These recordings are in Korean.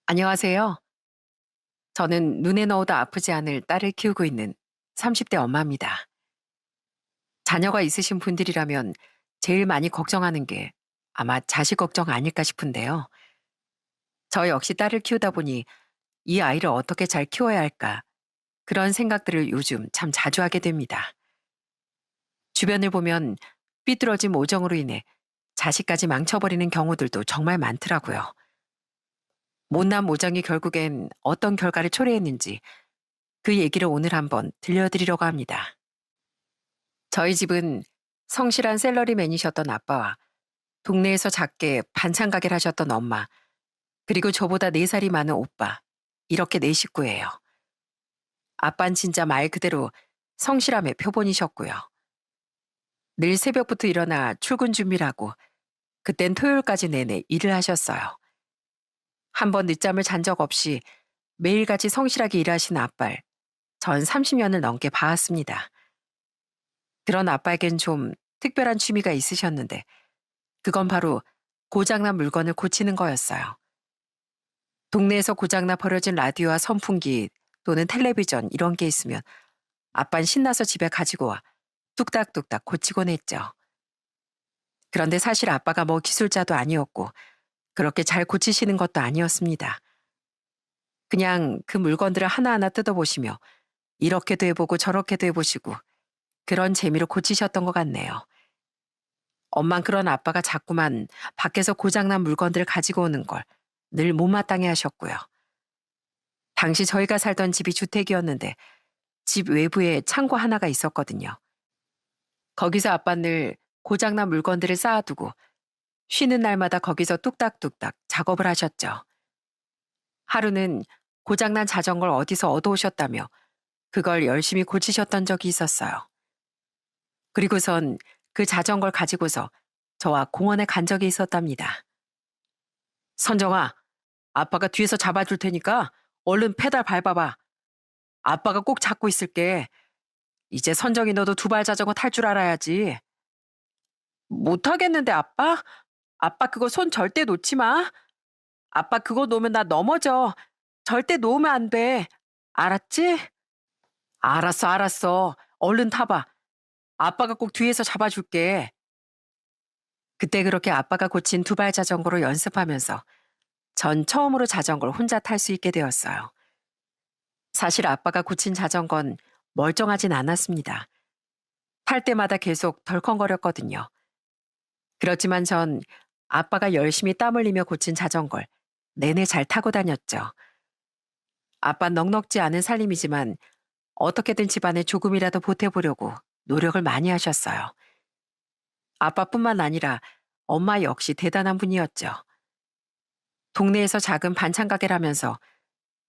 안녕하세요. 저는 눈에 넣어도 아프지 않을 딸을 키우고 있는 30대 엄마입니다. 자녀가 있으신 분들이라면 제일 많이 걱정하는 게 아마 자식 걱정 아닐까 싶은데요. 저 역시 딸을 키우다 보니 이 아이를 어떻게 잘 키워야 할까 그런 생각들을 요즘 참 자주 하게 됩니다. 주변을 보면 삐뚤어진 모정으로 인해 자식까지 망쳐버리는 경우들도 정말 많더라고요. 못난 모정이 결국엔 어떤 결과를 초래했는지 그 얘기를 오늘 한번 들려드리려고 합니다. 저희 집은 성실한 샐러리맨이셨던 아빠와 동네에서 작게 반찬 가게를 하셨던 엄마, 그리고 저보다 4살이 많은 오빠, 이렇게 4식구예요. 아빤 진짜 말 그대로 성실함의 표본이셨고요. 늘 새벽부터 일어나 출근 준비를 하고 그땐 토요일까지 내내 일을 하셨어요. 한 번 늦잠을 잔 적 없이 매일같이 성실하게 일하신 아빠를 전 30년을 넘게 봐왔습니다. 그런 아빠에겐 좀 특별한 취미가 있으셨는데 그건 바로 고장난 물건을 고치는 거였어요. 동네에서 고장나 버려진 라디오와 선풍기 또는 텔레비전 이런 게 있으면 아빤 신나서 집에 가지고 와 뚝딱뚝딱 고치곤 했죠. 그런데 사실 아빠가 뭐 기술자도 아니었고 그렇게 잘 고치시는 것도 아니었습니다. 그냥 그 물건들을 하나하나 뜯어보시며 이렇게도 해보고 저렇게도 해보시고 그런 재미로 고치셨던 것 같네요. 엄만 그런 아빠가 자꾸만 밖에서 고장난 물건들을 가지고 오는 걸 늘 못마땅해 하셨고요. 당시 저희가 살던 집이 주택이었는데 집 외부에 창고 하나가 있었거든요. 거기서 아빠 늘 고장난 물건들을 쌓아두고 쉬는 날마다 거기서 뚝딱뚝딱 작업을 하셨죠. 하루는 고장난 자전거를 어디서 얻어오셨다며 그걸 열심히 고치셨던 적이 있었어요. 그리고선 그 자전거를 가지고서 저와 공원에 간 적이 있었답니다. 선정아, 아빠가 뒤에서 잡아줄 테니까 얼른 페달 밟아봐. 아빠가 꼭 잡고 있을게. 이제 선정이 너도 두발 자전거 탈 줄 알아야지. 못하겠는데 아빠? 아빠 그거 손 절대 놓지 마. 아빠 그거 놓으면 나 넘어져. 절대 놓으면 안 돼. 알았지? 알았어, 알았어. 얼른 타봐. 아빠가 꼭 뒤에서 잡아줄게. 그때 그렇게 아빠가 고친 두발 자전거로 연습하면서 전 처음으로 자전거를 혼자 탈 수 있게 되었어요. 사실 아빠가 고친 자전거는 멀쩡하진 않았습니다. 탈 때마다 계속 덜컹거렸거든요. 그렇지만 전 아빠가 열심히 땀 흘리며 고친 자전거를 내내 잘 타고 다녔죠. 아빠 넉넉지 않은 살림이지만 어떻게든 집안에 조금이라도 보태보려고 노력을 많이 하셨어요. 아빠뿐만 아니라 엄마 역시 대단한 분이었죠. 동네에서 작은 반찬 가게를 하면서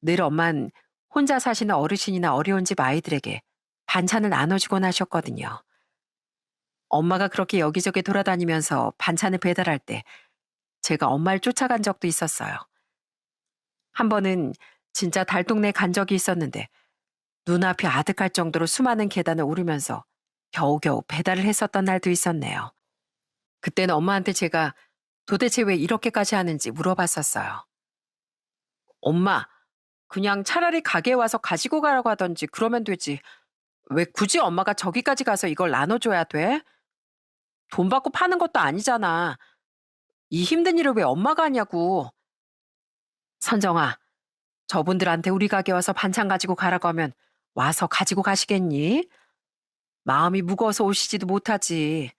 늘 엄만 혼자 사시는 어르신이나 어려운 집 아이들에게 반찬을 나눠주곤 하셨거든요. 엄마가 그렇게 여기저기 돌아다니면서 반찬을 배달할 때 제가 엄마를 쫓아간 적도 있었어요. 한 번은 진짜 달동네 간 적이 있었는데 눈앞이 아득할 정도로 수많은 계단을 오르면서 겨우겨우 배달을 했었던 날도 있었네요. 그때는 엄마한테 제가 도대체 왜 이렇게까지 하는지 물어봤었어요. 엄마, 그냥 차라리 가게에 와서 가지고 가라고 하던지 그러면 되지. 왜 굳이 엄마가 저기까지 가서 이걸 나눠줘야 돼? 돈 받고 파는 것도 아니잖아. 이 힘든 일을 왜 엄마가 하냐고. 선정아, 저분들한테 우리 가게 와서 반찬 가지고 가라고 하면 와서 가지고 가시겠니? 마음이 무거워서 오시지도 못하지.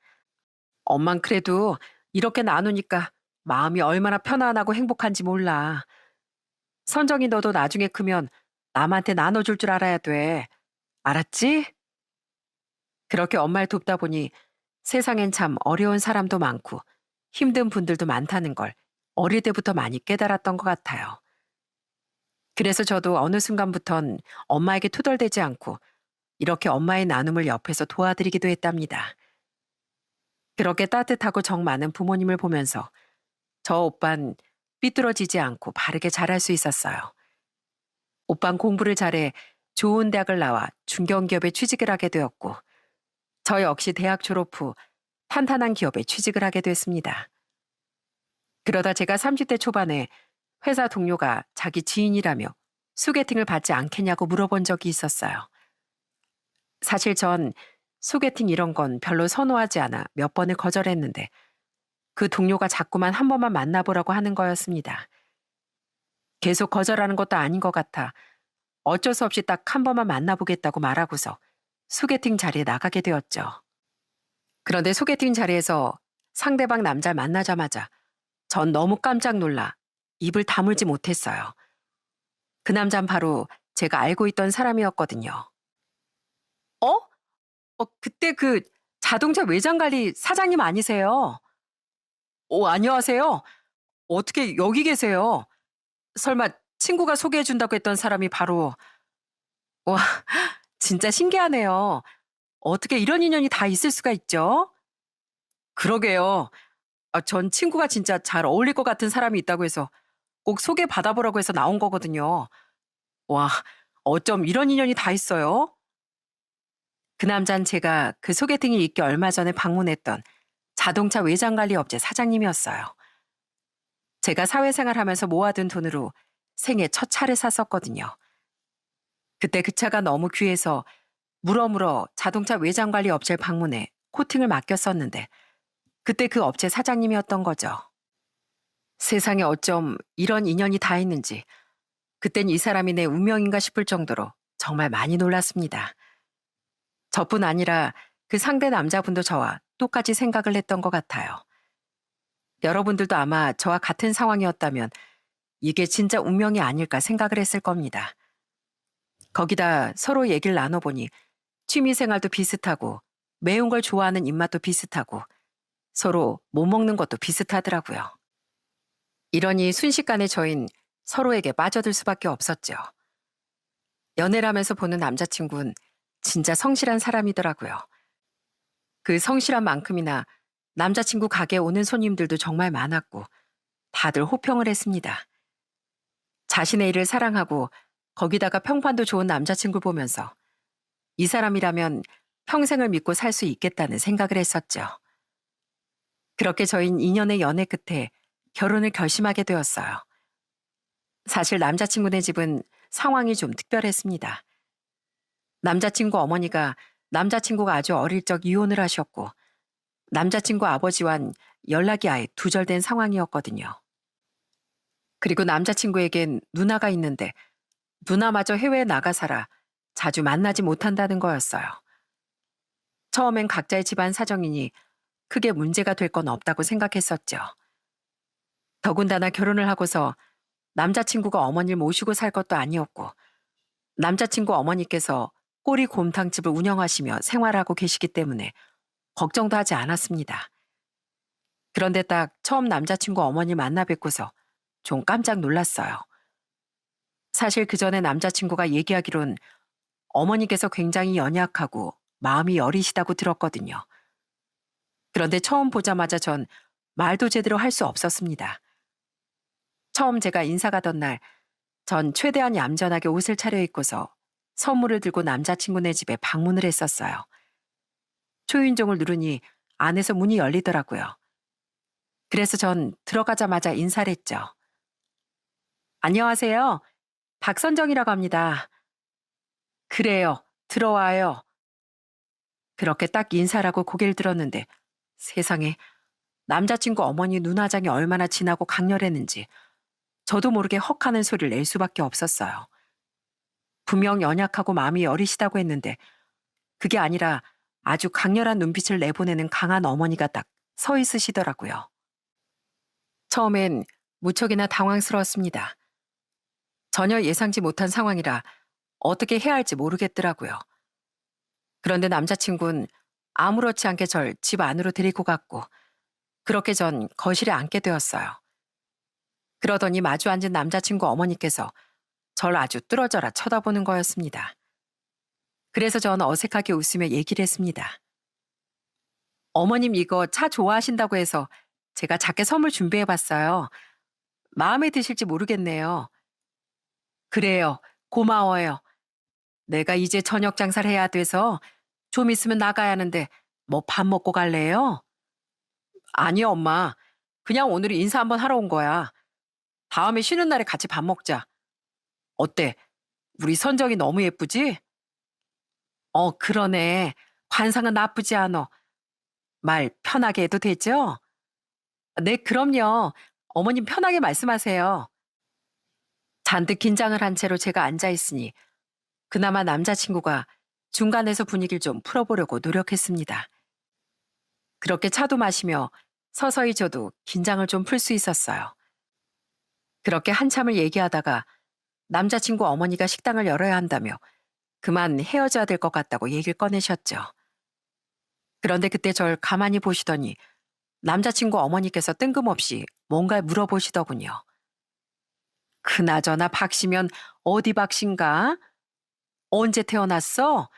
엄만 그래도 이렇게 나누니까 마음이 얼마나 편안하고 행복한지 몰라. 선정이 너도 나중에 크면 남한테 나눠줄 줄 알아야 돼. 알았지? 그렇게 엄마를 돕다 보니 세상엔 참 어려운 사람도 많고 힘든 분들도 많다는 걸 어릴 때부터 많이 깨달았던 것 같아요. 그래서 저도 어느 순간부턴 엄마에게 투덜대지 않고 이렇게 엄마의 나눔을 옆에서 도와드리기도 했답니다. 그렇게 따뜻하고 정 많은 부모님을 보면서 저 오빤 삐뚤어지지 않고 바르게 자랄 수 있었어요. 오빤 공부를 잘해 좋은 대학을 나와 중견기업에 취직을 하게 되었고 저 역시 대학 졸업 후 탄탄한 기업에 취직을 하게 됐습니다. 그러다 제가 30대 초반에 회사 동료가 자기 지인이라며 소개팅을 받지 않겠냐고 물어본 적이 있었어요. 사실 전 소개팅 이런 건 별로 선호하지 않아 몇 번을 거절했는데 그 동료가 자꾸만 한 번만 만나보라고 하는 거였습니다. 계속 거절하는 것도 아닌 것 같아 어쩔 수 없이 딱 한 번만 만나보겠다고 말하고서 소개팅 자리에 나가게 되었죠. 그런데 소개팅 자리에서 상대방 남자를 만나자마자 전 너무 깜짝 놀라 입을 다물지 못했어요. 그 남자는 바로 제가 알고 있던 사람이었거든요. 어? 그때 그 자동차 외장 관리 사장님 아니세요? 안녕하세요. 어떻게 여기 계세요? 설마 친구가 소개해 준다고 했던 사람이 바로 와, 진짜 신기하네요. 어떻게 이런 인연이 다 있을 수가 있죠? 그러게요. 전 친구가 진짜 잘 어울릴 것 같은 사람이 있다고 해서 꼭 소개 받아보라고 해서 나온 거거든요. 와, 어쩜 이런 인연이 다 있어요? 그 남자는 제가 그 소개팅이 있기 얼마 전에 방문했던 자동차 외장 관리 업체 사장님이었어요. 제가 사회생활 하면서 모아둔 돈으로 생애 첫 차를 샀었거든요. 그때 그 차가 너무 귀해서 물어물어 자동차 외장 관리 업체를 방문해 코팅을 맡겼었는데 그때 그 업체 사장님이었던 거죠. 세상에 어쩜 이런 인연이 다 있는지 그땐 이 사람이 내 운명인가 싶을 정도로 정말 많이 놀랐습니다. 저뿐 아니라 그 상대 남자분도 저와 똑같이 생각을 했던 것 같아요. 여러분들도 아마 저와 같은 상황이었다면 이게 진짜 운명이 아닐까 생각을 했을 겁니다. 거기다 서로 얘기를 나눠보니 취미 생활도 비슷하고 매운 걸 좋아하는 입맛도 비슷하고 서로 못 먹는 것도 비슷하더라고요. 이러니 순식간에 저흰 서로에게 빠져들 수밖에 없었죠. 연애를 하면서 보는 남자친구는 진짜 성실한 사람이더라고요. 그 성실한 만큼이나 남자친구 가게에 오는 손님들도 정말 많았고 다들 호평을 했습니다. 자신의 일을 사랑하고 거기다가 평판도 좋은 남자친구 보면서 이 사람이라면 평생을 믿고 살 수 있겠다는 생각을 했었죠. 그렇게 저흰 2년의 연애 끝에 결혼을 결심하게 되었어요. 사실 남자친구네 집은 상황이 좀 특별했습니다. 남자친구 어머니가 남자친구가 아주 어릴 적 이혼을 하셨고 남자친구 아버지와는 연락이 아예 두절된 상황이었거든요. 그리고 남자친구에겐 누나가 있는데 누나마저 해외에 나가 살아 자주 만나지 못한다는 거였어요. 처음엔 각자의 집안 사정이니 크게 문제가 될 건 없다고 생각했었죠. 더군다나 결혼을 하고서 남자친구가 어머니를 모시고 살 것도 아니었고 남자친구 어머니께서 꼬리 곰탕집을 운영하시며 생활하고 계시기 때문에 걱정도 하지 않았습니다. 그런데 딱 처음 남자친구 어머니 만나 뵙고서 좀 깜짝 놀랐어요. 사실 그 전에 남자친구가 얘기하기론 어머니께서 굉장히 연약하고 마음이 여리시다고 들었거든요. 그런데 처음 보자마자 전 말도 제대로 할 수 없었습니다. 처음 제가 인사 가던 날, 전 최대한 얌전하게 옷을 차려입고서 선물을 들고 남자친구네 집에 방문을 했었어요. 초인종을 누르니 안에서 문이 열리더라고요. 그래서 전 들어가자마자 인사를 했죠. 안녕하세요. 박선정이라고 합니다. 그래요. 들어와요. 그렇게 딱 인사를 하고 고개를 들었는데 세상에 남자친구 어머니 눈화장이 얼마나 진하고 강렬했는지 저도 모르게 헉하는 소리를 낼 수밖에 없었어요. 분명 연약하고 마음이 여리시다고 했는데 그게 아니라 아주 강렬한 눈빛을 내보내는 강한 어머니가 딱 서 있으시더라고요. 처음엔 무척이나 당황스러웠습니다. 전혀 예상치 못한 상황이라 어떻게 해야 할지 모르겠더라고요. 그런데 남자친구는 아무렇지 않게 절 집 안으로 데리고 갔고 그렇게 전 거실에 앉게 되었어요. 그러더니 마주 앉은 남자친구 어머니께서 절 아주 뚫어져라 쳐다보는 거였습니다. 그래서 전 어색하게 웃으며 얘기를 했습니다. 어머님 이거 차 좋아하신다고 해서 제가 작게 선물 준비해봤어요. 마음에 드실지 모르겠네요. 그래요. 고마워요. 내가 이제 저녁 장사를 해야 돼서 좀 있으면 나가야 하는데 뭐 밥 먹고 갈래요? 아니요, 엄마. 그냥 오늘 인사 한번 하러 온 거야. 다음에 쉬는 날에 같이 밥 먹자. 어때? 우리 선정이 너무 예쁘지? 그러네. 관상은 나쁘지 않어. 말 편하게 해도 되죠? 네, 그럼요. 어머님 편하게 말씀하세요. 잔뜩 긴장을 한 채로 제가 앉아 있으니 그나마 남자친구가 중간에서 분위기를 좀 풀어보려고 노력했습니다. 그렇게 차도 마시며 서서히 저도 긴장을 좀 풀 수 있었어요. 그렇게 한참을 얘기하다가 남자친구 어머니가 식당을 열어야 한다며 그만 헤어져야 될 것 같다고 얘기를 꺼내셨죠. 그런데 그때 절 가만히 보시더니 남자친구 어머니께서 뜬금없이 뭔가 물어보시더군요. 그나저나 박씨면 어디 박씨인가? 언제 태어났어?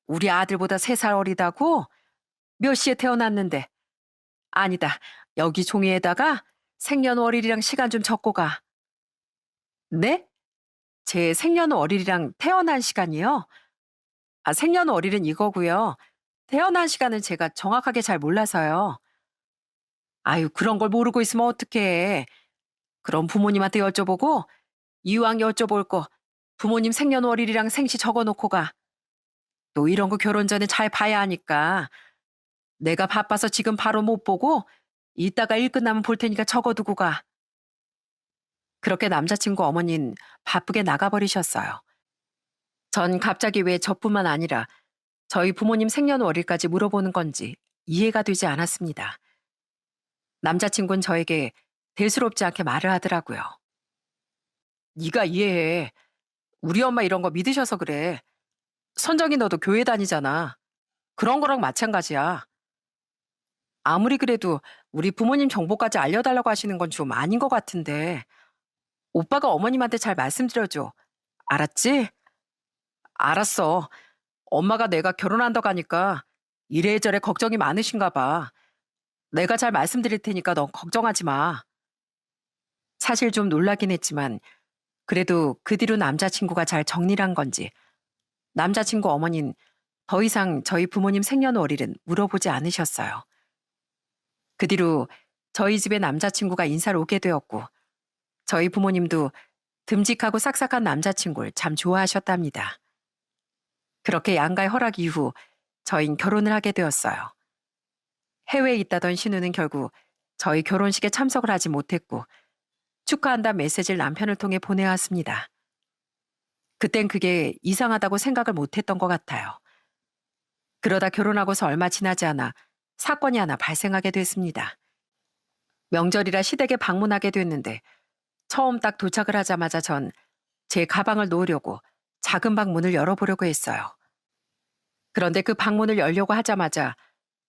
우리 아들보다 3살 어리다고? 몇 시에 태어났는데? 아니다. 여기 종이에다가 생년월일이랑 시간 좀 적고 가. 네? 제 생년월일이랑 태어난 시간이요? 생년월일은 이거고요. 태어난 시간은 제가 정확하게 잘 몰라서요. 아유, 그런 걸 모르고 있으면 어떡해. 그럼 부모님한테 여쭤보고 이왕 여쭤볼 거 부모님 생년월일이랑 생시 적어놓고 가. 또 이런 거 결혼 전에 잘 봐야 하니까. 내가 바빠서 지금 바로 못 보고 이따가 일 끝나면 볼 테니까 적어두고 가. 그렇게 남자친구 어머니는 바쁘게 나가버리셨어요. 전 갑자기 왜 저뿐만 아니라 저희 부모님 생년월일까지 물어보는 건지 이해가 되지 않았습니다. 남자친구는 저에게 대수롭지 않게 말을 하더라고요. 네가 이해해. 우리 엄마 이런 거 믿으셔서 그래. 선정이 너도 교회 다니잖아. 그런 거랑 마찬가지야. 아무리 그래도 우리 부모님 정보까지 알려달라고 하시는 건 좀 아닌 것 같은데. 오빠가 어머님한테 잘 말씀드려줘. 알았지? 알았어. 엄마가 내가 결혼한다고 하니까 이래저래 걱정이 많으신가 봐. 내가 잘 말씀드릴 테니까 너 걱정하지 마. 사실 좀 놀라긴 했지만 그래도 그 뒤로 남자친구가 잘 정리를 한 건지 남자친구 어머니는 더 이상 저희 부모님 생년월일은 물어보지 않으셨어요. 그 뒤로 저희 집에 남자친구가 인사를 오게 되었고 저희 부모님도 듬직하고 싹싹한 남자친구를 참 좋아하셨답니다. 그렇게 양가의 허락 이후 저흰 결혼을 하게 되었어요. 해외에 있다던 신우는 결국 저희 결혼식에 참석을 하지 못했고 축하한다 메시지를 남편을 통해 보내왔습니다. 그땐 그게 이상하다고 생각을 못했던 것 같아요. 그러다 결혼하고서 얼마 지나지 않아 사건이 하나 발생하게 됐습니다. 명절이라 시댁에 방문하게 됐는데 처음 딱 도착을 하자마자 전 제 가방을 놓으려고 작은 방 문을 열어보려고 했어요. 그런데 그 방문을 열려고 하자마자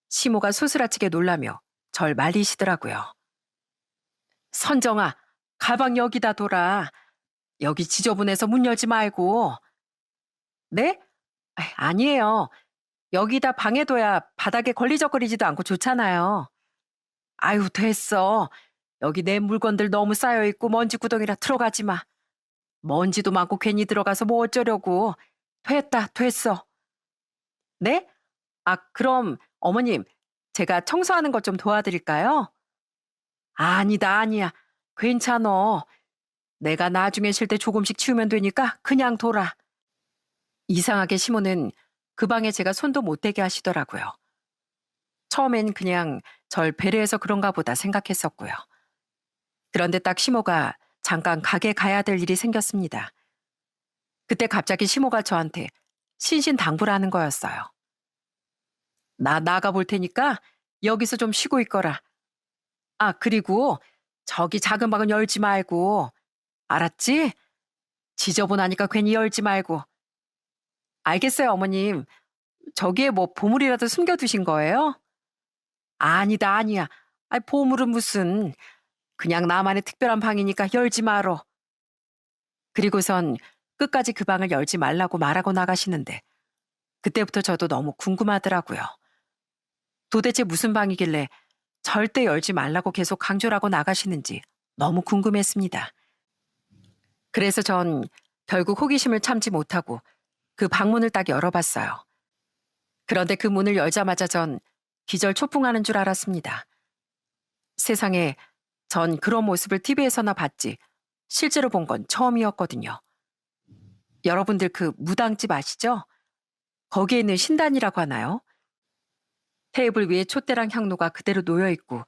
시모가 소스라치게 놀라며 절 말리시더라고요. 선정아, 가방 여기다 둬라. 여기 지저분해서 문 열지 말고. 네? 아니에요. 여기다 방에 둬야 바닥에 걸리적거리지도 않고 좋잖아요. 아유, 됐어. 여기 내 물건들 너무 쌓여있고 먼지 구덩이라 들어가지 마. 먼지도 많고 괜히 들어가서 뭐 어쩌려고. 됐다, 됐어. 네? 그럼 어머님, 제가 청소하는 것 좀 도와드릴까요? 아니다, 아니야. 괜찮어. 내가 나중에 쉴 때 조금씩 치우면 되니까 그냥 둬라. 이상하게 시모는 그 방에 제가 손도 못 대게 하시더라고요. 처음엔 그냥 절 배려해서 그런가 보다 생각했었고요. 그런데 딱 시모가 잠깐 가게 가야 될 일이 생겼습니다. 그때 갑자기 시모가 저한테 신신당부를 하는 거였어요. 나 나가 볼 테니까 여기서 좀 쉬고 있거라. 그리고 저기 작은 방은 열지 말고. 알았지? 지저분하니까 괜히 열지 말고. 알겠어요, 어머님. 저기에 뭐 보물이라도 숨겨두신 거예요? 아니다, 아니야. 보물은 무슨. 그냥 나만의 특별한 방이니까 열지 말어. 그리고선 끝까지 그 방을 열지 말라고 말하고 나가시는데 그때부터 저도 너무 궁금하더라고요. 도대체 무슨 방이길래 절대 열지 말라고 계속 강조를 하고 나가시는지 너무 궁금했습니다. 그래서 전 결국 호기심을 참지 못하고 그 방문을 딱 열어봤어요. 그런데 그 문을 열자마자 전 기절초풍하는 줄 알았습니다. 세상에 전 그런 모습을 TV에서나 봤지 실제로 본 건 처음이었거든요. 여러분들 그 무당집 아시죠? 거기에 있는 신단이라고 하나요? 테이블 위에 촛대랑 향로가 그대로 놓여 있고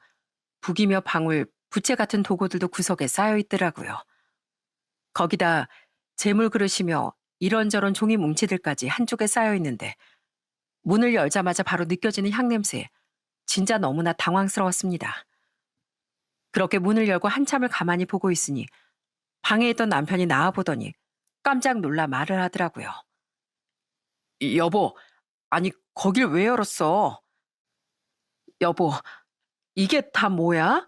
북이며 방울, 부채 같은 도구들도 구석에 쌓여 있더라고요. 거기다 재물 그릇이며 이런저런 종이 뭉치들까지 한쪽에 쌓여 있는데 문을 열자마자 바로 느껴지는 향냄새. 진짜 너무나 당황스러웠습니다. 그렇게 문을 열고 한참을 가만히 보고 있으니 방에 있던 남편이 나와보더니 깜짝 놀라 말을 하더라고요. 여보, 아니 거길 왜 열었어? 여보, 이게 다 뭐야?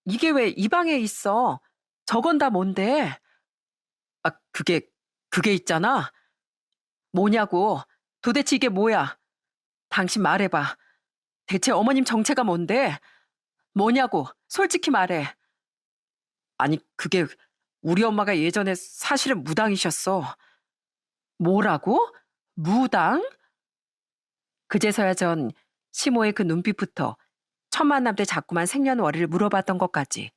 이게 왜 이 방에 있어? 저건 다 뭔데? 아, 그게 있잖아. 뭐냐고. 도대체 이게 뭐야? 당신 말해봐. 대체 어머님 정체가 뭔데? 뭐냐고. 솔직히 말해. 아니, 그게 우리 엄마가 예전에 사실은 무당이셨어. 뭐라고? 무당? 그제서야 전 시모의 그 눈빛부터 첫 만남 때 자꾸만 생년월일을 물어봤던 것까지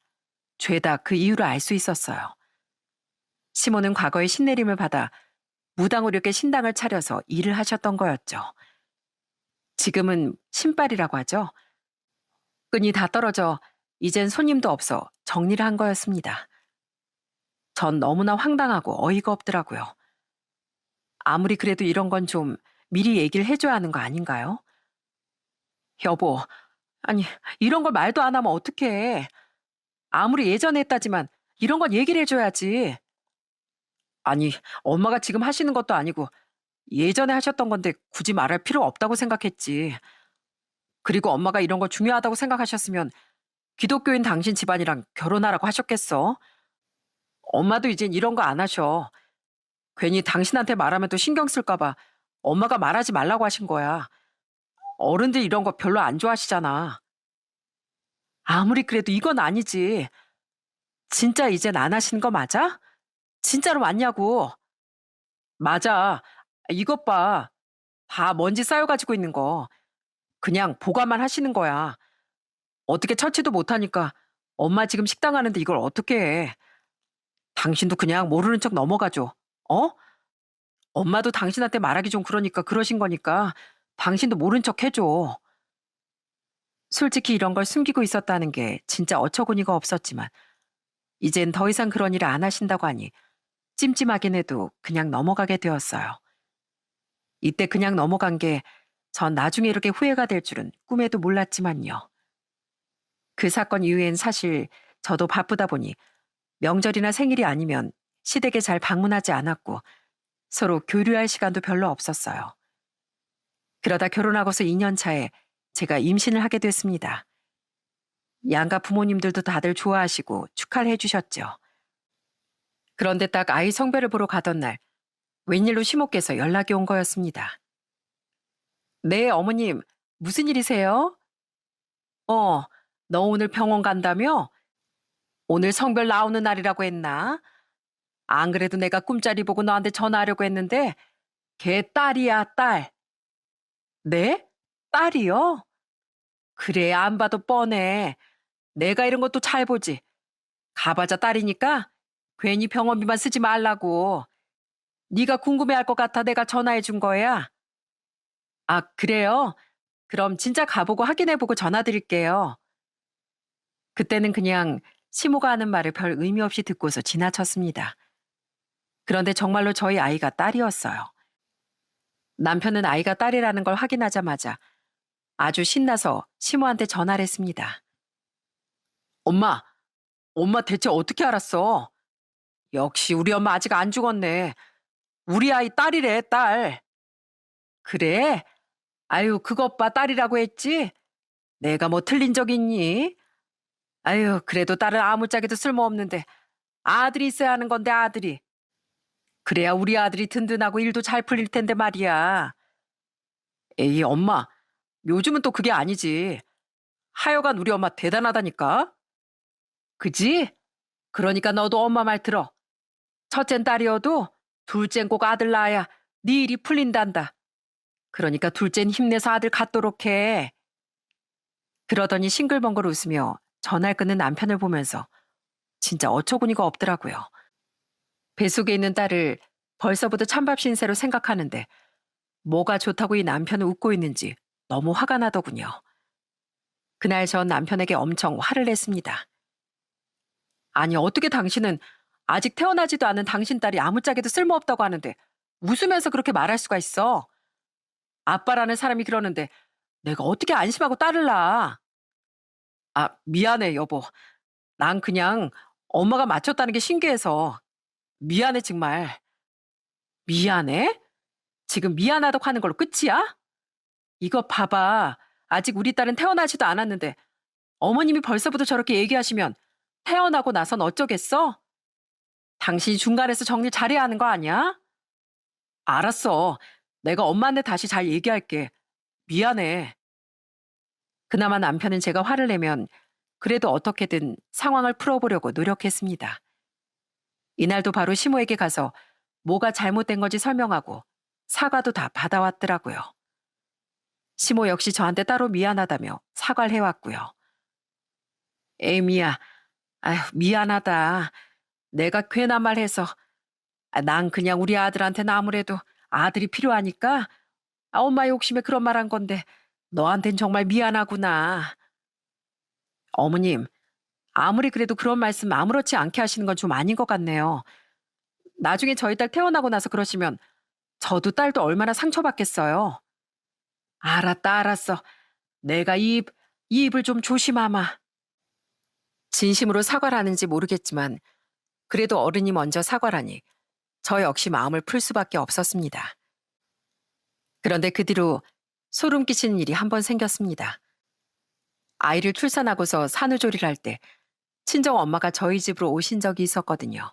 죄다 그 이유를 알 수 있었어요. 시모는 과거에 신내림을 받아 무당으로 이렇게 신당을 차려서 일을 하셨던 거였죠. 지금은 신발이라고 하죠. 끈이 다 떨어져 이젠 손님도 없어 정리를 한 거였습니다. 전 너무나 황당하고 어이가 없더라고요. 아무리 그래도 이런 건 좀 미리 얘기를 해줘야 하는 거 아닌가요? 여보, 아니 이런 걸 말도 안 하면 어떡해. 아무리 예전에 했다지만 이런 건 얘기를 해줘야지. 아니 엄마가 지금 하시는 것도 아니고 예전에 하셨던 건데 굳이 말할 필요 없다고 생각했지. 그리고 엄마가 이런 걸 중요하다고 생각하셨으면 기독교인 당신 집안이랑 결혼하라고 하셨겠어? 엄마도 이젠 이런 거 안 하셔. 괜히 당신한테 말하면 또 신경 쓸까 봐 엄마가 말하지 말라고 하신 거야. 어른들 이런 거 별로 안 좋아하시잖아. 아무리 그래도 이건 아니지. 진짜 이젠 안 하시는 거 맞아? 진짜로 맞냐고. 맞아. 이것 봐. 다 먼지 쌓여가지고 있는 거. 그냥 보관만 하시는 거야. 어떻게 처치도 못하니까 엄마 지금 식당 하는데 이걸 어떻게 해. 당신도 그냥 모르는 척 넘어가줘. 어? 엄마도 당신한테 말하기 좀 그러니까 그러신 거니까 당신도 모른 척 해줘. 솔직히 이런 걸 숨기고 있었다는 게 진짜 어처구니가 없었지만 이젠 더 이상 그런 일을 안 하신다고 하니 찜찜하긴 해도 그냥 넘어가게 되었어요. 이때 그냥 넘어간 게 전 나중에 이렇게 후회가 될 줄은 꿈에도 몰랐지만요. 그 사건 이후엔 사실 저도 바쁘다 보니 명절이나 생일이 아니면 시댁에 잘 방문하지 않았고 서로 교류할 시간도 별로 없었어요. 그러다 결혼하고서 2년 차에 제가 임신을 하게 됐습니다. 양가 부모님들도 다들 좋아하시고 축하를 해주셨죠. 그런데 딱 아이 성별을 보러 가던 날 웬일로 시모께서 연락이 온 거였습니다. 네, 어머님, 무슨 일이세요? 너 오늘 병원 간다며? 오늘 성별 나오는 날이라고 했나? 안 그래도 내가 꿈자리 보고 너한테 전화하려고 했는데 걔 딸이야, 딸. 네? 딸이요? 그래, 안 봐도 뻔해. 내가 이런 것도 잘 보지. 가봐자 딸이니까 괜히 병원비만 쓰지 말라고. 네가 궁금해할 것 같아 내가 전화해 준 거야. 아, 그래요? 그럼 진짜 가보고 확인해보고 전화 드릴게요. 그때는 그냥 시모가 하는 말을 별 의미 없이 듣고서 지나쳤습니다. 그런데 정말로 저희 아이가 딸이었어요. 남편은 아이가 딸이라는 걸 확인하자마자 아주 신나서 시모한테 전화를 했습니다. 엄마, 엄마 대체 어떻게 알았어? 역시 우리 엄마 아직 안 죽었네. 우리 아이 딸이래, 딸. 그래? 아유, 그것 봐, 딸이라고 했지? 내가 뭐 틀린 적 있니? 아유, 그래도 딸은 아무짝에도 쓸모없는데 아들이 있어야 하는 건데 아들이. 그래야 우리 아들이 든든하고 일도 잘 풀릴 텐데 말이야. 에이, 엄마, 요즘은 또 그게 아니지. 하여간 우리 엄마 대단하다니까. 그지? 그러니까 너도 엄마 말 들어. 첫째는 딸이어도 둘째는 꼭 아들 낳아야 네 일이 풀린단다. 그러니까 둘째는 힘내서 아들 갖도록 해. 그러더니 싱글벙글 웃으며 전화를 끊는 남편을 보면서 진짜 어처구니가 없더라고요. 뱃속에 있는 딸을 벌써부터 찬밥 신세로 생각하는데 뭐가 좋다고 이 남편은 웃고 있는지 너무 화가 나더군요. 그날 전 남편에게 엄청 화를 냈습니다. 아니, 어떻게 당신은 아직 태어나지도 않은 당신 딸이 아무짝에도 쓸모없다고 하는데 웃으면서 그렇게 말할 수가 있어? 아빠라는 사람이 그러는데 내가 어떻게 안심하고 딸을 낳아? 아, 미안해, 여보. 난 그냥 엄마가 맞췄다는 게 신기해서. 미안해, 정말. 미안해? 지금 미안하다고 하는 걸로 끝이야? 이거 봐봐. 아직 우리 딸은 태어나지도 않았는데 어머님이 벌써부터 저렇게 얘기하시면 태어나고 나선 어쩌겠어? 당신이 중간에서 정리 잘해야 하는 거 아니야? 알았어. 내가 엄마한테 다시 잘 얘기할게. 미안해. 그나마 남편은 제가 화를 내면 그래도 어떻게든 상황을 풀어보려고 노력했습니다. 이날도 바로 시모에게 가서 뭐가 잘못된 건지 설명하고 사과도 다 받아왔더라고요. 시모 역시 저한테 따로 미안하다며 사과를 해왔고요. 에이미야, 아휴, 미안하다. 내가 괜한 말 해서. 난 그냥 우리 아들한테는 아무래도 아들이 필요하니까 엄마 욕심에 그런 말 한 건데 너한텐 정말 미안하구나. 어머님, 아무리 그래도 그런 말씀 아무렇지 않게 하시는 건 좀 아닌 것 같네요. 나중에 저희 딸 태어나고 나서 그러시면 저도 딸도 얼마나 상처받겠어요. 알았다, 알았어. 내가 이 입을 좀 조심하마. 진심으로 사과를 하는지 모르겠지만 그래도 어른이 먼저 사과라니 저 역시 마음을 풀 수밖에 없었습니다. 그런데 그 뒤로 소름 끼치는 일이 한 번 생겼습니다. 아이를 출산하고서 산후조리를 할 때 친정 엄마가 저희 집으로 오신 적이 있었거든요.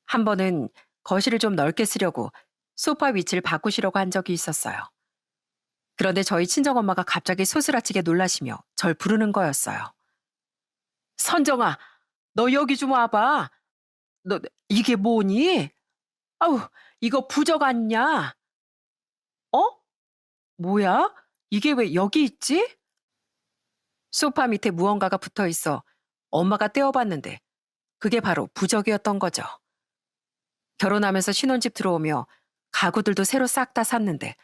한 번은 거실을 좀 넓게 쓰려고 소파 위치를 바꾸시려고 한 적이 있었어요. 그런데 저희 친정엄마가 갑자기 소스라치게 놀라시며 절 부르는 거였어요. 선정아, 너 여기 좀 와봐. 너 이게 뭐니? 아우, 이거 부적 아니냐? 어? 뭐야? 이게 왜 여기 있지? 소파 밑에 무언가가 붙어 있어 엄마가 떼어봤는데 그게 바로 부적이었던 거죠. 결혼하면서 신혼집 들어오며 가구들도 새로 싹 다 샀는데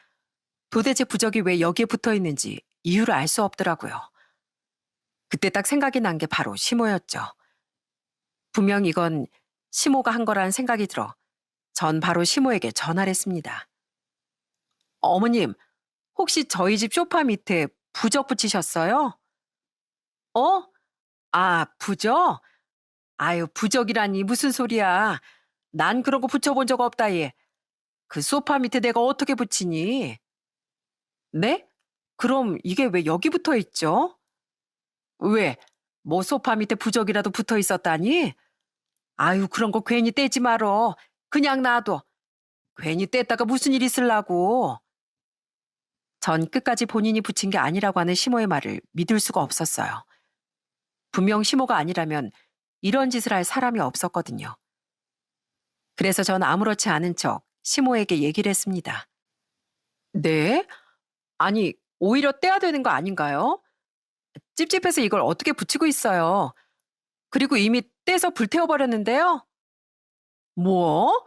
도대체 부적이 왜 여기에 붙어 있는지 이유를 알 수 없더라고요. 그때 딱 생각이 난 게 바로 시모였죠. 분명 이건 시모가 한 거라는 생각이 들어 전 바로 시모에게 전화를 했습니다. 어머님, 혹시 저희 집 소파 밑에 부적 붙이셨어요? 어? 아, 부적? 아유, 부적이라니 무슨 소리야. 난 그런 거 붙여본 적 없다, 얘. 그 소파 밑에 내가 어떻게 붙이니? 네? 그럼 이게 왜 여기 붙어 있죠? 왜? 뭐 소파 밑에 부적이라도 붙어 있었다니? 아유, 그런 거 괜히 떼지 말어. 그냥 놔둬. 괜히 뗐다가 무슨 일 있을라고. 전 끝까지 본인이 붙인 게 아니라고 하는 시모의 말을 믿을 수가 없었어요. 분명 시모가 아니라면 이런 짓을 할 사람이 없었거든요. 그래서 전 아무렇지 않은 척 시모에게 얘기를 했습니다. 네? 아니, 오히려 떼야 되는 거 아닌가요? 찝찝해서 이걸 어떻게 붙이고 있어요. 그리고 이미 떼서 불태워버렸는데요? 뭐?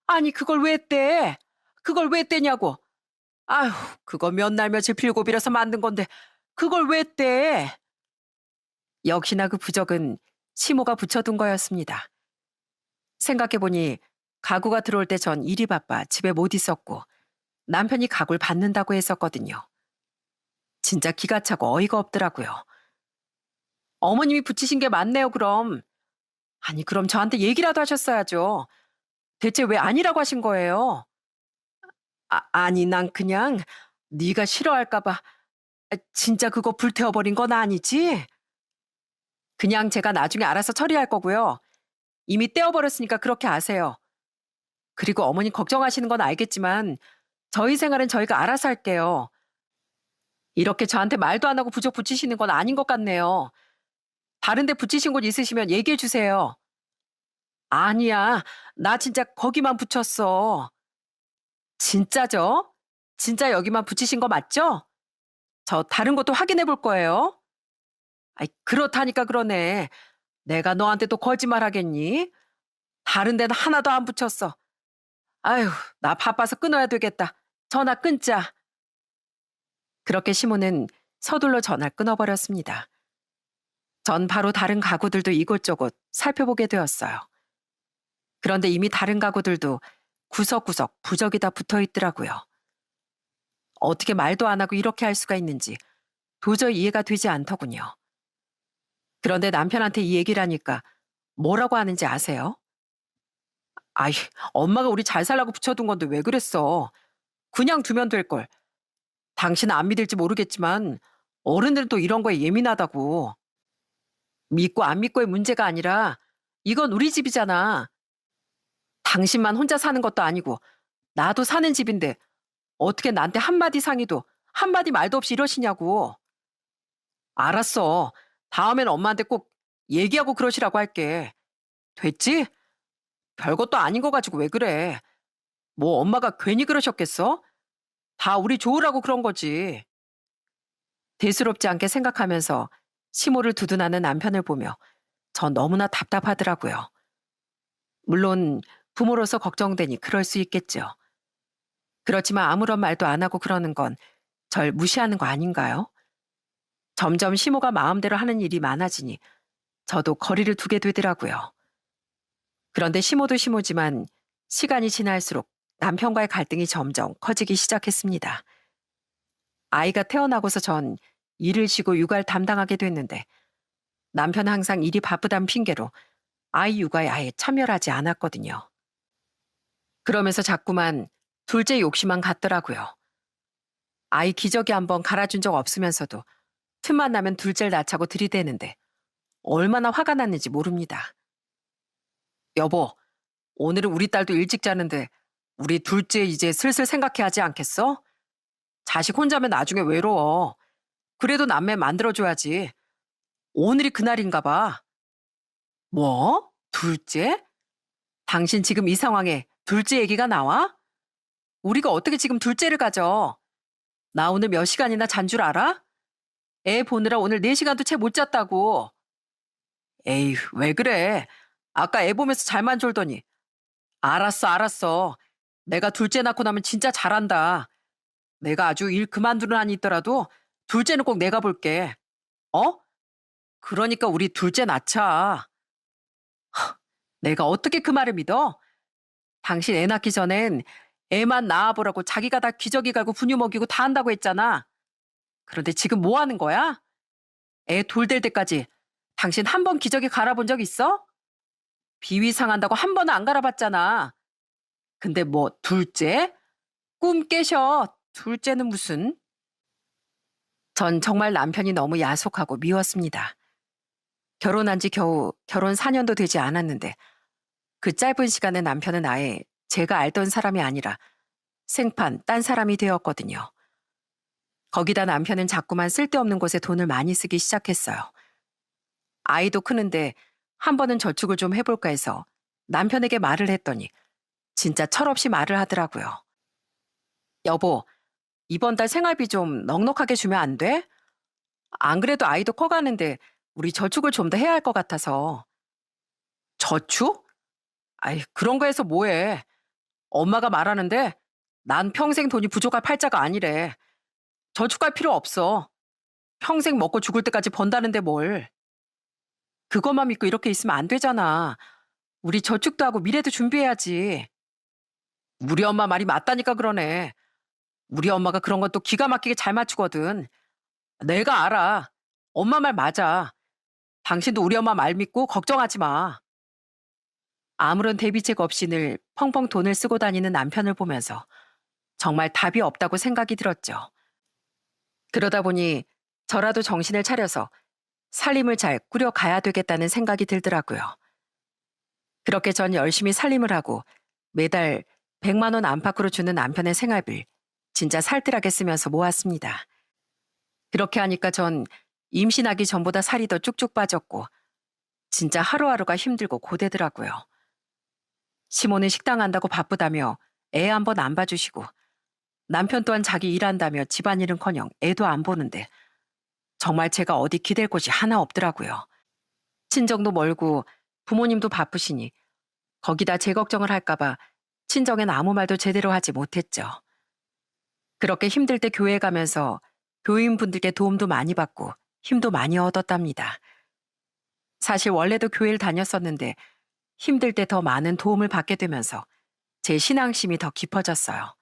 아니, 그걸 왜 떼? 그걸 왜 떼냐고. 아휴, 그거 몇 날 며칠 빌고 빌어서 만든 건데, 그걸 왜 떼? 역시나 그 부적은 시모가 붙여둔 거였습니다. 생각해보니 가구가 들어올 때 전 일이 바빠 집에 못 있었고 남편이 가구를 받는다고 했었거든요. 진짜 기가 차고 어이가 없더라고요. 어머님이 붙이신 게 맞네요, 그럼. 아니, 그럼 저한테 얘기라도 하셨어야죠. 대체 왜 아니라고 하신 거예요? 아니, 난 그냥 네가 싫어할까 봐. 진짜 그거 불태워버린 건 아니지? 그냥 제가 나중에 알아서 처리할 거고요. 이미 떼어버렸으니까 그렇게 아세요. 그리고 어머니 걱정하시는 건 알겠지만 저희 생활은 저희가 알아서 할게요. 이렇게 저한테 말도 안 하고 부적 붙이시는 건 아닌 것 같네요. 다른 데 붙이신 곳 있으시면 얘기해 주세요. 아니야. 나 진짜 거기만 붙였어. 진짜죠? 진짜 여기만 붙이신 거 맞죠? 저 다른 것도 확인해 볼 거예요. 아이, 그렇다니까 그러네. 내가 너한테 또 거짓말 하겠니? 다른 데는 하나도 안 붙였어. 아휴, 나 바빠서 끊어야 되겠다. 전화 끊자. 그렇게 시모는 서둘러 전화를 끊어버렸습니다. 전 바로 다른 가구들도 이곳저곳 살펴보게 되었어요. 그런데 이미 다른 가구들도 구석구석 부적이 다 붙어 있더라고요. 어떻게 말도 안 하고 이렇게 할 수가 있는지 도저히 이해가 되지 않더군요. 그런데 남편한테 이 얘기를 하니까 뭐라고 하는지 아세요? 아이, 엄마가 우리 잘 살라고 붙여둔 건데 왜 그랬어? 그냥 두면 될 걸. 당신은 안 믿을지 모르겠지만 어른들은 또 이런 거에 예민하다고. 믿고 안 믿고의 문제가 아니라 이건 우리 집이잖아. 당신만 혼자 사는 것도 아니고 나도 사는 집인데 어떻게 나한테 한마디 상의도 한마디 말도 없이 이러시냐고. 알았어. 다음엔 엄마한테 꼭 얘기하고 그러시라고 할게. 됐지? 별것도 아닌 거 가지고 왜 그래. 뭐 엄마가 괜히 그러셨겠어? 다 우리 좋으라고 그런 거지. 대수롭지 않게 생각하면서 시모를 두둔하는 남편을 보며 전 너무나 답답하더라고요. 물론 부모로서 걱정되니 그럴 수 있겠죠. 그렇지만 아무런 말도 안 하고 그러는 건 절 무시하는 거 아닌가요? 점점 시모가 마음대로 하는 일이 많아지니 저도 거리를 두게 되더라고요. 그런데 시모도 시모지만 시간이 지날수록 남편과의 갈등이 점점 커지기 시작했습니다. 아이가 태어나고서 전 일을 쉬고 육아를 담당하게 됐는데 남편은 항상 일이 바쁘단 핑계로 아이 육아에 아예 참여를 하지 않았거든요. 그러면서 자꾸만 둘째 욕심만 갔더라고요. 아이 기저귀 한번 갈아준 적 없으면서도 틈만 나면 둘째를 낳자고 들이대는데 얼마나 화가 났는지 모릅니다. 여보, 오늘은 우리 딸도 일찍 자는데 우리 둘째 이제 슬슬 생각해야 하지 않겠어? 자식 혼자면 나중에 외로워. 그래도 남매 만들어줘야지. 오늘이 그날인가 봐. 뭐? 둘째? 당신 지금 이 상황에 둘째 얘기가 나와? 우리가 어떻게 지금 둘째를 가져? 나 오늘 몇 시간이나 잔 줄 알아? 애 보느라 오늘 4시간도 채 못 잤다고. 에이, 왜 그래? 아까 애 보면서 잘만 졸더니. 알았어, 알았어. 내가 둘째 낳고 나면 진짜 잘한다. 내가 아주 일 그만두는 한이 있더라도 둘째는 꼭 내가 볼게. 어? 그러니까 우리 둘째 낳자. 내가 어떻게 그 말을 믿어? 당신 애 낳기 전엔 애만 낳아보라고 자기가 다 기저귀 갈고 분유 먹이고 다 한다고 했잖아. 그런데 지금 뭐 하는 거야? 애 돌 될 때까지 당신 한 번 기저귀 갈아본 적 있어? 비위 상한다고 한 번은 안 갈아봤잖아. 근데 뭐 둘째? 꿈 깨셔. 둘째는 무슨? 전 정말 남편이 너무 야속하고 미웠습니다. 결혼한 지 겨우 결혼 4년도 되지 않았는데 그 짧은 시간에 남편은 아예 제가 알던 사람이 아니라 생판 딴 사람이 되었거든요. 거기다 남편은 자꾸만 쓸데없는 곳에 돈을 많이 쓰기 시작했어요. 아이도 크는데 한 번은 저축을 좀 해볼까 해서 남편에게 말을 했더니 진짜 철없이 말을 하더라고요. 여보, 이번 달 생활비 좀 넉넉하게 주면 안 돼? 안 그래도 아이도 커가는데 우리 저축을 좀 더 해야 할 것 같아서. 저축? 아이, 그런 거 해서 뭐해. 엄마가 말하는데 난 평생 돈이 부족할 팔자가 아니래. 저축할 필요 없어. 평생 먹고 죽을 때까지 번다는데 뭘. 그것만 믿고 이렇게 있으면 안 되잖아. 우리 저축도 하고 미래도 준비해야지. 우리 엄마 말이 맞다니까 그러네. 우리 엄마가 그런 건 또 기가 막히게 잘 맞추거든. 내가 알아. 엄마 말 맞아. 당신도 우리 엄마 말 믿고 걱정하지 마. 아무런 대비책 없이 늘 펑펑 돈을 쓰고 다니는 남편을 보면서 정말 답이 없다고 생각이 들었죠. 그러다 보니 저라도 정신을 차려서 살림을 잘 꾸려가야 되겠다는 생각이 들더라고요. 그렇게 전 열심히 살림을 하고 매달 100만 원 안팎으로 주는 남편의 생활비를 진짜 살뜰하게 쓰면서 모았습니다. 그렇게 하니까 전 임신하기 전보다 살이 더 쭉쭉 빠졌고 진짜 하루하루가 힘들고 고되더라고요. 시모는 식당 간다고 바쁘다며 애 한 번 안 봐주시고 남편 또한 자기 일한다며 집안일은커녕 애도 안 보는데 정말 제가 어디 기댈 곳이 하나 없더라고요. 친정도 멀고 부모님도 바쁘시니 거기다 제 걱정을 할까봐 친정엔 아무 말도 제대로 하지 못했죠. 그렇게 힘들 때 교회 가면서 교인분들께 도움도 많이 받고 힘도 많이 얻었답니다. 사실 원래도 교회를 다녔었는데 힘들 때 더 많은 도움을 받게 되면서 제 신앙심이 더 깊어졌어요.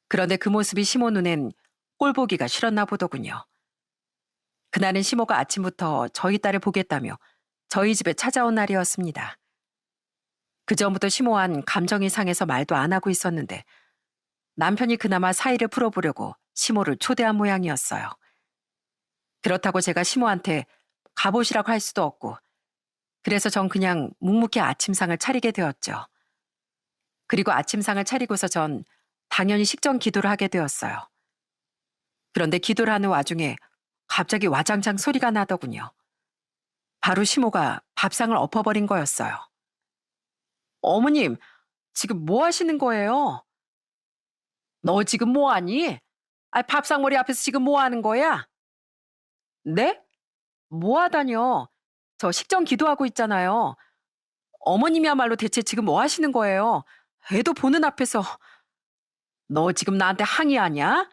그런데 그 모습이 시모 눈엔 꼴보기가 싫었나 보더군요. 그날은 시모가 아침부터 저희 딸을 보겠다며 저희 집에 찾아온 날이었습니다. 그전부터 시모한 감정이 상해서 말도 안 하고 있었는데 남편이 그나마 사이를 풀어보려고 시모를 초대한 모양이었어요. 그렇다고 제가 시모한테 가보시라고 할 수도 없고 그래서 전 그냥 묵묵히 아침상을 차리게 되었죠. 그리고 아침상을 차리고서 전 당연히 식전 기도를 하게 되었어요. 그런데 기도를 하는 와중에 갑자기 와장창 소리가 나더군요. 바로 시모가 밥상을 엎어버린 거였어요. 어머님, 지금 뭐 하시는 거예요? 너 지금 뭐 하니? 아, 밥상머리 앞에서 지금 뭐 하는 거야? 네? 뭐 하다뇨? 저 식전 기도하고 있잖아요. 어머님이야말로 대체 지금 뭐 하시는 거예요? 애도 보는 앞에서. 너 지금 나한테 항의하냐?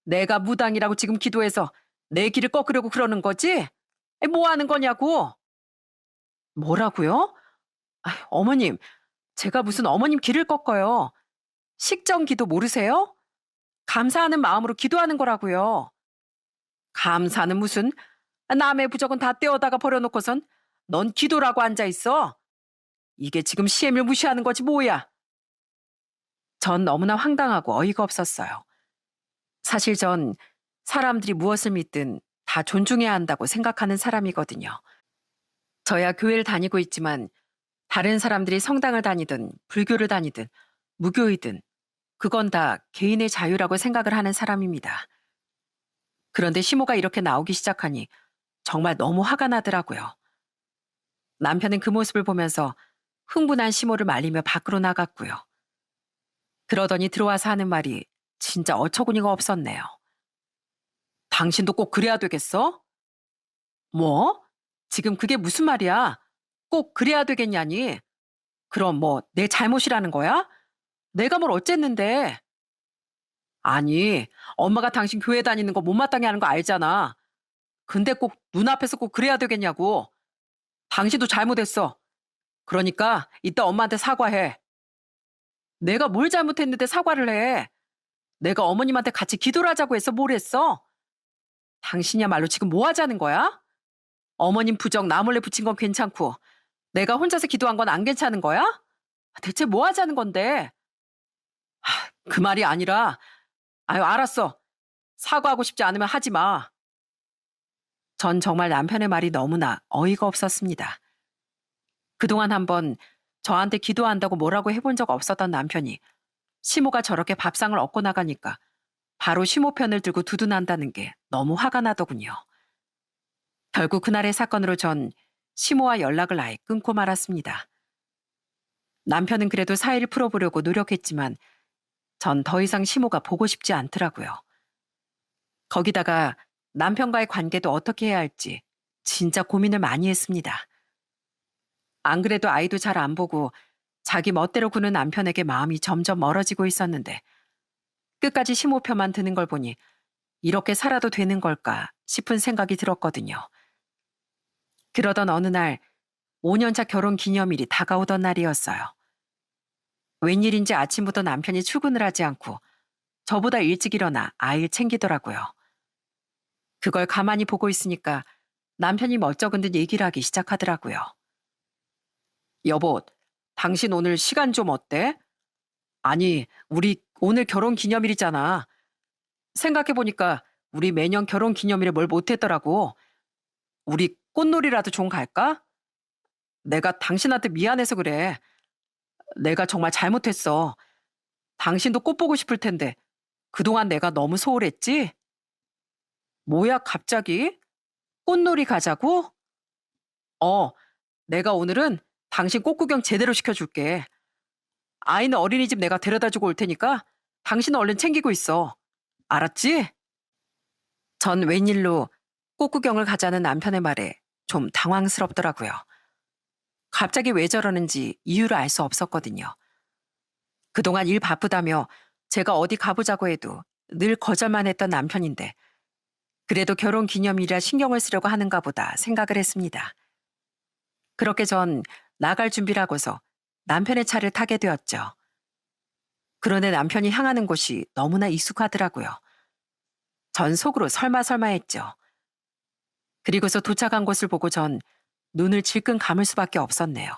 내가 무당이라고 지금 기도해서 내 길을 꺾으려고 그러는 거지? 뭐 하는 거냐고? 뭐라고요? 아, 어머님, 제가 무슨 어머님 길을 꺾어요. 식전 기도 모르세요? 감사하는 마음으로 기도하는 거라고요. 감사는 무슨? 남의 부적은 다 떼어다가 버려놓고선 넌 기도라고 앉아있어. 이게 지금 시엠을 무시하는 거지 뭐야. 전 너무나 황당하고 어이가 없었어요. 사실 전 사람들이 무엇을 믿든 다 존중해야 한다고 생각하는 사람이거든요. 저야 교회를 다니고 있지만 다른 사람들이 성당을 다니든 불교를 다니든 무교이든 그건 다 개인의 자유라고 생각을 하는 사람입니다. 그런데 시모가 이렇게 나오기 시작하니 정말 너무 화가 나더라고요. 남편은 그 모습을 보면서 흥분한 시모를 말리며 밖으로 나갔고요. 그러더니 들어와서 하는 말이 진짜 어처구니가 없었네요. 당신도 꼭 그래야 되겠어? 뭐? 지금 그게 무슨 말이야? 꼭 그래야 되겠냐니? 그럼 뭐 내 잘못이라는 거야? 내가 뭘 어쨌는데? 아니, 엄마가 당신 교회 다니는 거 못마땅해 하는 거 알잖아. 근데 꼭 눈앞에서 꼭 그래야 되겠냐고. 당신도 잘못했어. 그러니까 이따 엄마한테 사과해. 내가 뭘 잘못했는데 사과를 해. 내가 어머님한테 같이 기도를 하자고 해서 뭘 했어? 당신이야말로 지금 뭐 하자는 거야? 어머님 부적 나 몰래 붙인 건 괜찮고 내가 혼자서 기도한 건 안 괜찮은 거야? 대체 뭐 하자는 건데? 그 말이 아니라 아유 알았어. 사과하고 싶지 않으면 하지 마. 전 정말 남편의 말이 너무나 어이가 없었습니다. 그동안 한번 저한테 기도한다고 뭐라고 해본 적 없었던 남편이 시모가 저렇게 밥상을 얻고 나가니까 바로 시모 편을 들고 두둔한다는 게 너무 화가 나더군요. 결국 그날의 사건으로 전 시모와 연락을 아예 끊고 말았습니다. 남편은 그래도 사이를 풀어보려고 노력했지만 전 더 이상 시모가 보고 싶지 않더라고요. 거기다가 남편과의 관계도 어떻게 해야 할지 진짜 고민을 많이 했습니다. 안 그래도 아이도 잘 안 보고 자기 멋대로 구는 남편에게 마음이 점점 멀어지고 있었는데 끝까지 시모 편만 드는 걸 보니 이렇게 살아도 되는 걸까 싶은 생각이 들었거든요. 그러던 어느 날 5년차 결혼 기념일이 다가오던 날이었어요. 웬일인지 아침부터 남편이 출근을 하지 않고 저보다 일찍 일어나 아이를 챙기더라고요. 그걸 가만히 보고 있으니까 남편이 멀쩍은 듯 얘기를 하기 시작하더라고요. 여보, 당신 오늘 시간 좀 어때? 아니, 우리 오늘 결혼 기념일이잖아. 생각해보니까 우리 매년 결혼 기념일에 뭘 못했더라고. 우리 꽃놀이라도 좀 갈까? 내가 당신한테 미안해서 그래. 내가 정말 잘못했어. 당신도 꽃 보고 싶을 텐데 그동안 내가 너무 소홀했지? 뭐야, 갑자기? 꽃놀이 가자고? 어, 내가 오늘은 당신 꽃구경 제대로 시켜줄게. 아이는 어린이집 내가 데려다 주고 올 테니까 당신은 얼른 챙기고 있어. 알았지? 전 웬일로 꽃구경을 가자는 남편의 말에 좀 당황스럽더라고요. 갑자기 왜 저러는지 이유를 알 수 없었거든요. 그동안 일 바쁘다며 제가 어디 가보자고 해도 늘 거절만 했던 남편인데 그래도 결혼 기념일이라 신경을 쓰려고 하는가 보다 생각을 했습니다. 그렇게 전 나갈 준비를 하고서 남편의 차를 타게 되었죠. 그런데 남편이 향하는 곳이 너무나 익숙하더라고요. 전 속으로 설마 했죠. 그리고서 도착한 곳을 보고 전 눈을 질끈 감을 수밖에 없었네요.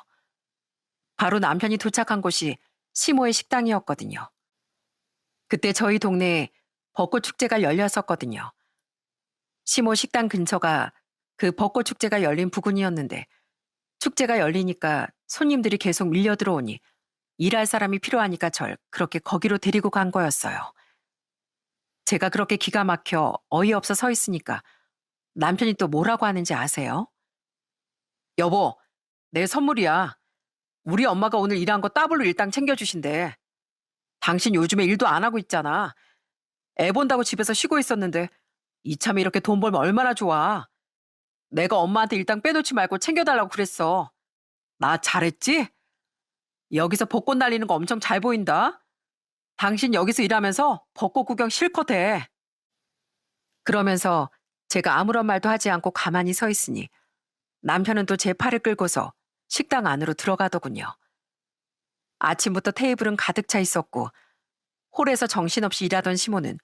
바로 남편이 도착한 곳이 시모의 식당이었거든요. 그때 저희 동네에 벚꽃 축제가 열렸었거든요. 시모 식당 근처가 그 벚꽃 축제가 열린 부근이었는데 축제가 열리니까 손님들이 계속 밀려 들어오니 일할 사람이 필요하니까 절 그렇게 거기로 데리고 간 거였어요. 제가 그렇게 기가 막혀 어이없어 서 있으니까 남편이 또 뭐라고 하는지 아세요? 여보, 내 선물이야. 우리 엄마가 오늘 일한 거 더블로 일당 챙겨주신대. 당신 요즘에 일도 안 하고 있잖아. 애 본다고 집에서 쉬고 있었는데 이참에 이렇게 돈 벌면 얼마나 좋아. 내가 엄마한테 일당 빼놓지 말고 챙겨달라고 그랬어. 나 잘했지? 여기서 벚꽃 날리는 거 엄청 잘 보인다. 당신 여기서 일하면서 벚꽃 구경 실컷 해. 그러면서 제가 아무런 말도 하지 않고 가만히 서 있으니 남편은 또 제 팔을 끌고서 식당 안으로 들어가더군요. 아침부터 테이블은 가득 차 있었고 홀에서 정신없이 일하던 시모는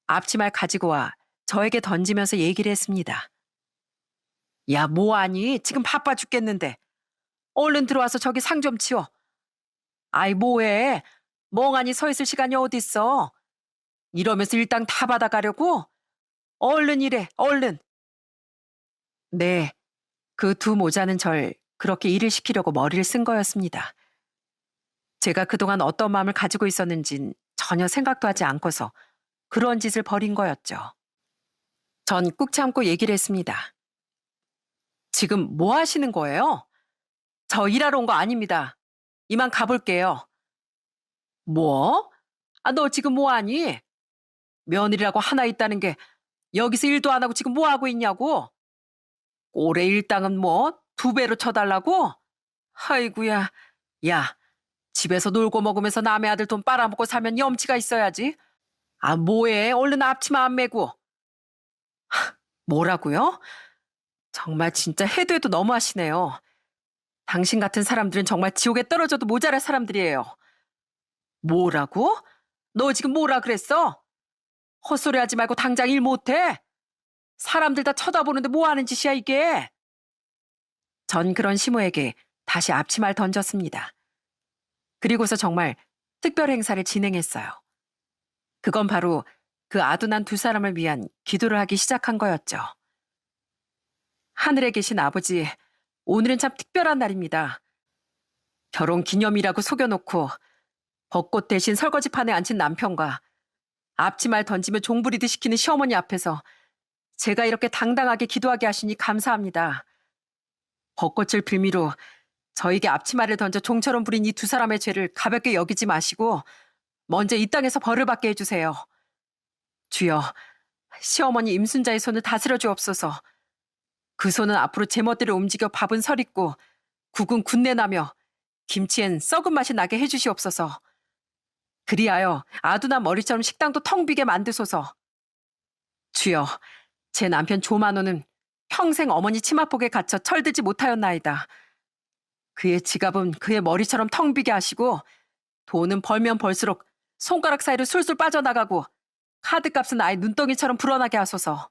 앞치마를 가지고 와 저에게 던지면서 얘기를 했습니다. 야, 뭐하니? 지금 바빠 죽겠는데. 얼른 들어와서 저기 상 좀 치워. 아이, 뭐해? 멍하니 서 있을 시간이 어딨어? 이러면서 일당 다 받아가려고? 얼른 일해, 얼른. 네, 그 두 모자는 절 그렇게 일을 시키려고 머리를 쓴 거였습니다. 제가 그동안 어떤 마음을 가지고 있었는진 전혀 생각도 하지 않고서 그런 짓을 벌인 거였죠. 전 꾹 참고 얘기를 했습니다. 지금 뭐 하시는 거예요? 저 일하러 온 거 아닙니다. 이만 가볼게요. 뭐? 아, 너 지금 뭐 하니? 며느리라고 하나 있다는 게 여기서 일도 안 하고 지금 뭐 하고 있냐고? 올해 일당은 뭐 두 배로 쳐달라고? 아이구야. 야, 집에서 놀고 먹으면서 남의 아들 돈 빨아먹고 살면 염치가 있어야지. 아, 뭐해? 얼른 앞치마 안 메고. 뭐라고요? 정말 진짜 해도 해도 너무하시네요. 당신 같은 사람들은 정말 지옥에 떨어져도 모자랄 사람들이에요. 뭐라고? 너 지금 뭐라 그랬어? 헛소리 하지 말고 당장 일 못해? 사람들 다 쳐다보는데 뭐 하는 짓이야 이게? 전 그런 시모에게 다시 앞치마를 던졌습니다. 그리고서 정말 특별 행사를 진행했어요. 그건 바로 그 아둔한 두 사람을 위한 기도를 하기 시작한 거였죠. 하늘에 계신 아버지, 오늘은 참 특별한 날입니다. 결혼 기념이라고 속여놓고 벚꽃 대신 설거지판에 앉힌 남편과 앞치마를 던지며 종부리듯 시키는 시어머니 앞에서 제가 이렇게 당당하게 기도하게 하시니 감사합니다. 벚꽃을 빌미로 저에게 앞치마를 던져 종처럼 부린 이 두 사람의 죄를 가볍게 여기지 마시고 먼저 이 땅에서 벌을 받게 해주세요. 주여, 시어머니 임순자의 손을 다스려 주옵소서. 그 손은 앞으로 제멋대로 움직여 밥은 서리고 국은 군내나며 김치엔 썩은 맛이 나게 해주시옵소서. 그리하여 아두나 머리처럼 식당도 텅 비게 만드소서. 주여, 제 남편 조만호는 평생 어머니 치마폭에 갇혀 철들지 못하였나이다. 그의 지갑은 그의 머리처럼 텅 비게 하시고 돈은 벌면 벌수록 손가락 사이로 술술 빠져나가고 카드값은 아예 눈덩이처럼 불어나게 하소서.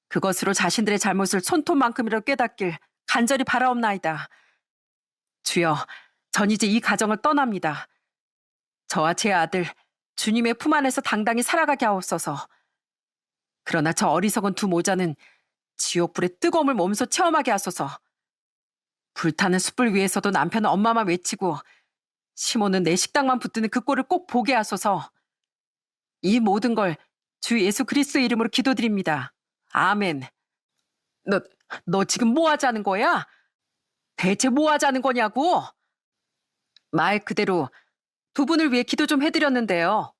그것으로 자신들의 잘못을 손톱만큼이라도 깨닫길 간절히 바라옵나이다. 주여, 전 이제 이 가정을 떠납니다. 저와 제 아들 주님의 품 안에서 당당히 살아가게 하옵소서. 그러나 저 어리석은 두 모자는 지옥불의 뜨거움을 몸소 체험하게 하소서. 불타는 숯불 위에서도 남편은 엄마만 외치고 시모는 내 식당만 붙드는 그 꼴을 꼭 보게 하소서. 이 모든 걸 주 예수 그리스도의 이름으로 기도드립니다. 아멘. 너, 너 지금 뭐 하자는 거야? 대체 뭐 하자는 거냐고? 말 그대로 두 분을 위해 기도 좀 해드렸는데요.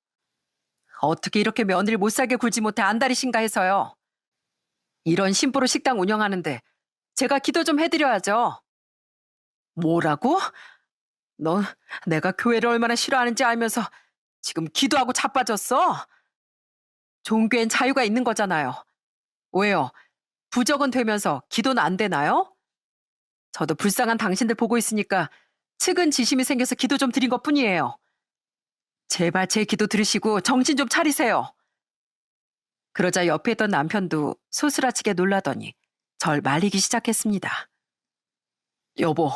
어떻게 이렇게 며느리를 못 살게 굴지 못해 안달이신가 해서요. 이런 심부로 식당 운영하는데 제가 기도 좀 해드려야죠. 뭐라고? 너 내가 교회를 얼마나 싫어하는지 알면서 지금 기도하고 자빠졌어? 종교엔 자유가 있는 거잖아요. 왜요? 부적은 되면서 기도는 안 되나요? 저도 불쌍한 당신들 보고 있으니까 측은지심이 생겨서 기도 좀 드린 것뿐이에요. 제발 제 기도 들으시고 정신 좀 차리세요. 그러자 옆에 있던 남편도 소스라치게 놀라더니 절 말리기 시작했습니다. 여보,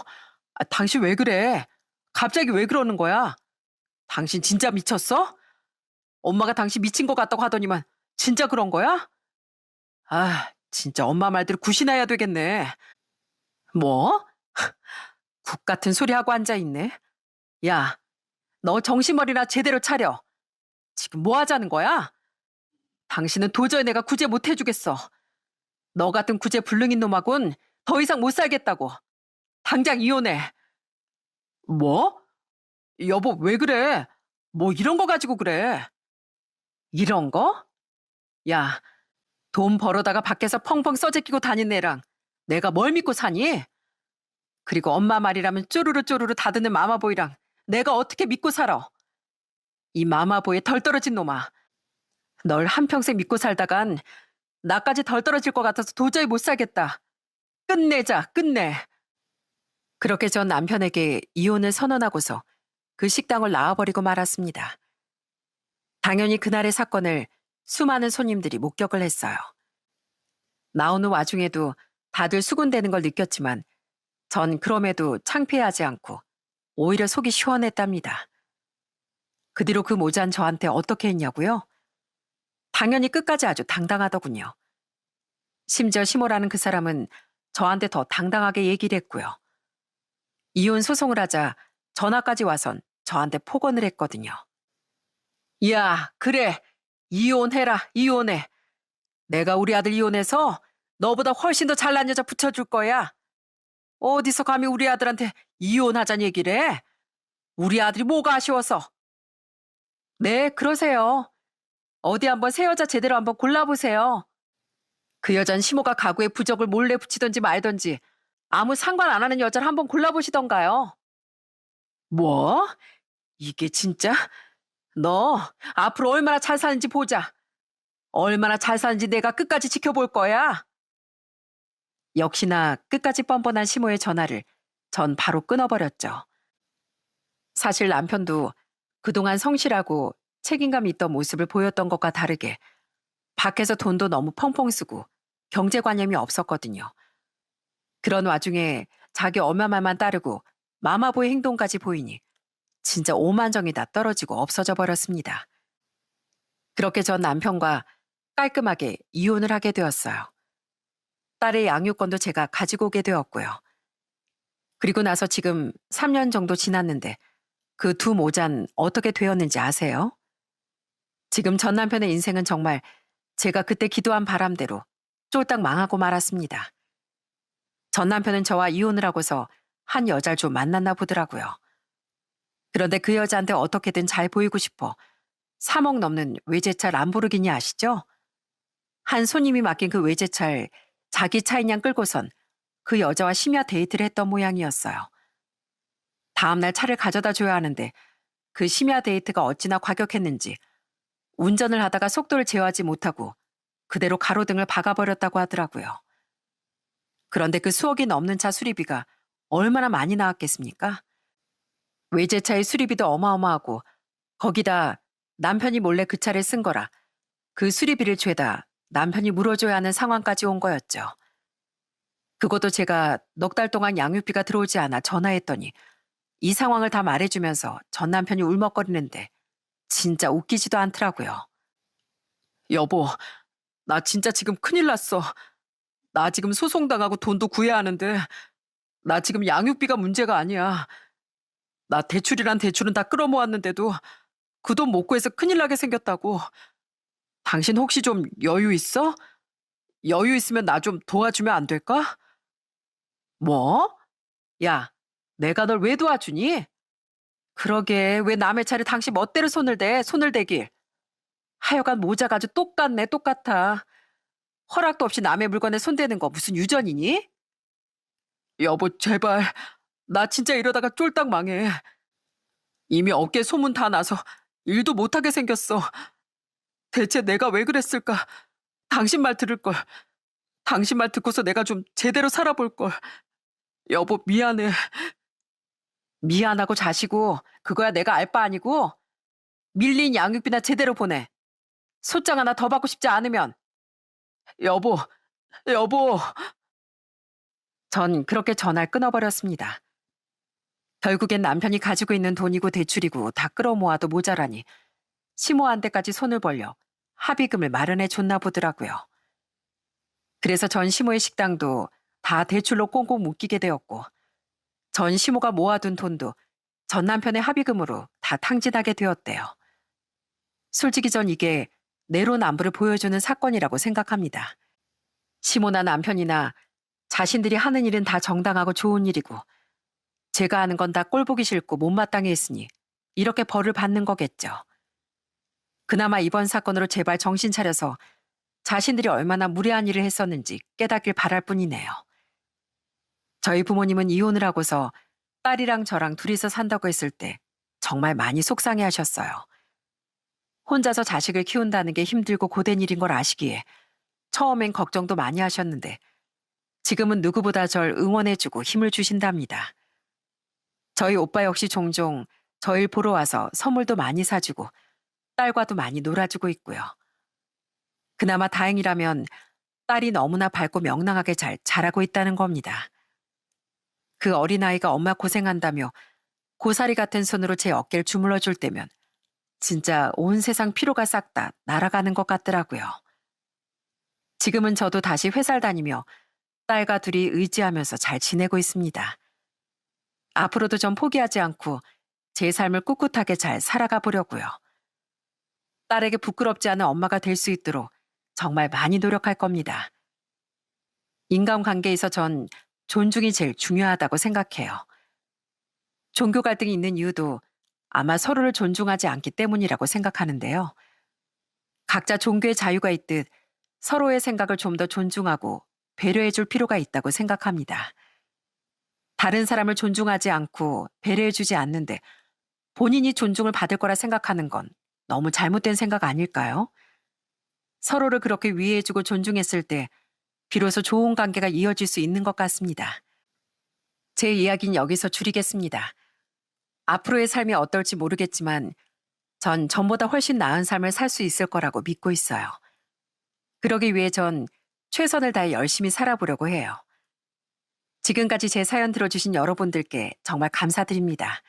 당신 왜 그래? 갑자기 왜 그러는 거야? 당신 진짜 미쳤어? 엄마가 당신 미친 것 같다고 하더니만 진짜 그런 거야? 아, 진짜 엄마 말대로 굿이나야 되겠네. 뭐? 국 같은 소리 하고 앉아있네. 야, 너 정신머리나 제대로 차려. 지금 뭐 하자는 거야? 당신은 도저히 내가 구제 못 해주겠어. 너 같은 구제 불능인 놈하고는 더 이상 못 살겠다고. 당장 이혼해. 뭐? 여보, 왜 그래? 뭐 이런 거 가지고 그래? 이런 거? 야, 돈 벌어다가 밖에서 펑펑 써제끼고 다니는 애랑 내가 뭘 믿고 사니? 그리고 엄마 말이라면 쪼르르 쪼르르 다듣는 마마보이랑 내가 어떻게 믿고 살아? 이 마마보이에 덜 떨어진 놈아. 널 한평생 믿고 살다간 나까지 덜 떨어질 것 같아서 도저히 못 살겠다. 끝내자, 끝내. 그렇게 전 남편에게 이혼을 선언하고서 그 식당을 나와버리고 말았습니다. 당연히 그날의 사건을 수많은 손님들이 목격을 했어요. 나오는 와중에도 다들 수군대는 걸 느꼈지만 전 그럼에도 창피하지 않고 오히려 속이 시원했답니다. 그 뒤로 그 모자는 저한테 어떻게 했냐고요? 당연히 끝까지 아주 당당하더군요. 심지어 시모라는 그 사람은 저한테 더 당당하게 얘기를 했고요. 이혼 소송을 하자 전화까지 와선 저한테 폭언을 했거든요. 야, 그래. 이혼해라, 이혼해. 내가 우리 아들 이혼해서 너보다 훨씬 더 잘난 여자 붙여줄 거야. 어디서 감히 우리 아들한테 이혼하자는 얘기를 해? 우리 아들이 뭐가 아쉬워서. 네, 그러세요. 어디 한번 새 여자 제대로 한번 골라보세요. 그 여잔 시모가 가구에 부적을 몰래 붙이던지 말던지 아무 상관 안 하는 여자를 한번 골라보시던가요. 뭐? 이게 진짜? 너 앞으로 얼마나 잘 사는지 보자. 얼마나 잘 사는지 내가 끝까지 지켜볼 거야. 역시나 끝까지 뻔뻔한 시모의 전화를 전 바로 끊어버렸죠. 사실 남편도 그동안 성실하고 책임감 있던 모습을 보였던 것과 다르게 밖에서 돈도 너무 펑펑 쓰고 경제관념이 없었거든요. 그런 와중에 자기 엄마 말만 따르고 마마보의 행동까지 보이니 진짜 오만정이 다 떨어지고 없어져 버렸습니다. 그렇게 전 남편과 깔끔하게 이혼을 하게 되었어요. 딸의 양육권도 제가 가지고 오게 되었고요. 그리고 나서 지금 3년 정도 지났는데 그 두 모잔 어떻게 되었는지 아세요? 지금 전 남편의 인생은 정말 제가 그때 기도한 바람대로 쫄딱 망하고 말았습니다. 전 남편은 저와 이혼을 하고서 한 여자를 좀 만났나 보더라고요. 그런데 그 여자한테 어떻게든 잘 보이고 싶어 3억 넘는 외제차 람보르기니 아시죠? 한 손님이 맡긴 그 외제차를 자기 차인 양 끌고선 그 여자와 심야 데이트를 했던 모양이었어요. 다음날 차를 가져다 줘야 하는데 그 심야 데이트가 어찌나 과격했는지 운전을 하다가 속도를 제어하지 못하고 그대로 가로등을 박아버렸다고 하더라고요. 그런데 그 수억이 넘는 차 수리비가 얼마나 많이 나왔겠습니까? 외제차의 수리비도 어마어마하고 거기다 남편이 몰래 그 차를 쓴 거라 그 수리비를 죄다 남편이 물어줘야 하는 상황까지 온 거였죠. 그것도 제가 넉 달 동안 양육비가 들어오지 않아 전화했더니 이 상황을 다 말해주면서 전 남편이 울먹거리는데 진짜 웃기지도 않더라고요. 여보, 나 진짜 지금 큰일 났어. 나 지금 소송당하고 돈도 구해야 하는데 나 지금 양육비가 문제가 아니야. 나 대출이란 대출은 다 끌어모았는데도 그 돈 못 구해서 큰일 나게 생겼다고. 당신 혹시 좀 여유 있어? 여유 있으면 나 좀 도와주면 안 될까? 뭐? 야, 내가 널 왜 도와주니? 그러게 왜 남의 차를 당신 멋대로 손을 대, 손을 대길. 하여간 모자가 아주 똑같네, 똑같아. 허락도 없이 남의 물건에 손대는 거 무슨 유전이니? 여보, 제발. 나 진짜 이러다가 쫄딱 망해. 이미 어깨 소문 다 나서 일도 못하게 생겼어. 대체 내가 왜 그랬을까? 당신 말 들을 걸. 당신 말 듣고서 내가 좀 제대로 살아볼 걸. 여보, 미안해. 미안하고 자시고 그거야 내가 알 바 아니고 밀린 양육비나 제대로 보내. 소장 하나 더 받고 싶지 않으면. 여보, 여보. 전 그렇게 전화를 끊어버렸습니다. 결국엔 남편이 가지고 있는 돈이고 대출이고 다 끌어모아도 모자라니 시모한테까지 손을 벌려 합의금을 마련해 줬나 보더라고요. 그래서 전 시모의 식당도 다 대출로 꽁꽁 묶이게 되었고 전 시모가 모아둔 돈도 전 남편의 합의금으로 다 탕진하게 되었대요. 솔직히 전 이게 내로남불을 보여주는 사건이라고 생각합니다. 시모나 남편이나 자신들이 하는 일은 다 정당하고 좋은 일이고 제가 하는 건 다 꼴보기 싫고 못마땅해 했으니 이렇게 벌을 받는 거겠죠. 그나마 이번 사건으로 제발 정신 차려서 자신들이 얼마나 무례한 일을 했었는지 깨닫길 바랄 뿐이네요. 저희 부모님은 이혼을 하고서 딸이랑 저랑 둘이서 산다고 했을 때 정말 많이 속상해 하셨어요. 혼자서 자식을 키운다는 게 힘들고 고된 일인 걸 아시기에 처음엔 걱정도 많이 하셨는데 지금은 누구보다 절 응원해주고 힘을 주신답니다. 저희 오빠 역시 종종 저희 보러 와서 선물도 많이 사주고 딸과도 많이 놀아주고 있고요. 그나마 다행이라면 딸이 너무나 밝고 명랑하게 잘 자라고 있다는 겁니다. 그 어린아이가 엄마 고생한다며 고사리 같은 손으로 제 어깨를 주물러 줄 때면 진짜 온 세상 피로가 싹 다 날아가는 것 같더라고요. 지금은 저도 다시 회사를 다니며 딸과 둘이 의지하면서 잘 지내고 있습니다. 앞으로도 전 포기하지 않고 제 삶을 꿋꿋하게 잘 살아가 보려고요. 딸에게 부끄럽지 않은 엄마가 될 수 있도록 정말 많이 노력할 겁니다. 인간관계에서 전 존중이 제일 중요하다고 생각해요. 종교 갈등이 있는 이유도 아마 서로를 존중하지 않기 때문이라고 생각하는데요. 각자 종교의 자유가 있듯 서로의 생각을 좀 더 존중하고 배려해 줄 필요가 있다고 생각합니다. 다른 사람을 존중하지 않고 배려해 주지 않는데 본인이 존중을 받을 거라 생각하는 건 너무 잘못된 생각 아닐까요? 서로를 그렇게 위해해 주고 존중했을 때 비로소 좋은 관계가 이어질 수 있는 것 같습니다. 제 이야기는 여기서 줄이겠습니다. 앞으로의 삶이 어떨지 모르겠지만 전 전보다 훨씬 나은 삶을 살 수 있을 거라고 믿고 있어요. 그러기 위해 전 최선을 다해 열심히 살아보려고 해요. 지금까지 제 사연 들어주신 여러분들께 정말 감사드립니다.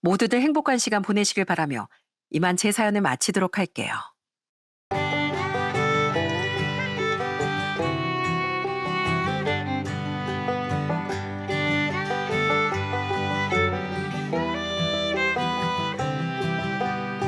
모두들 행복한 시간 보내시길 바라며 이만 제 사연을 마치도록 할게요.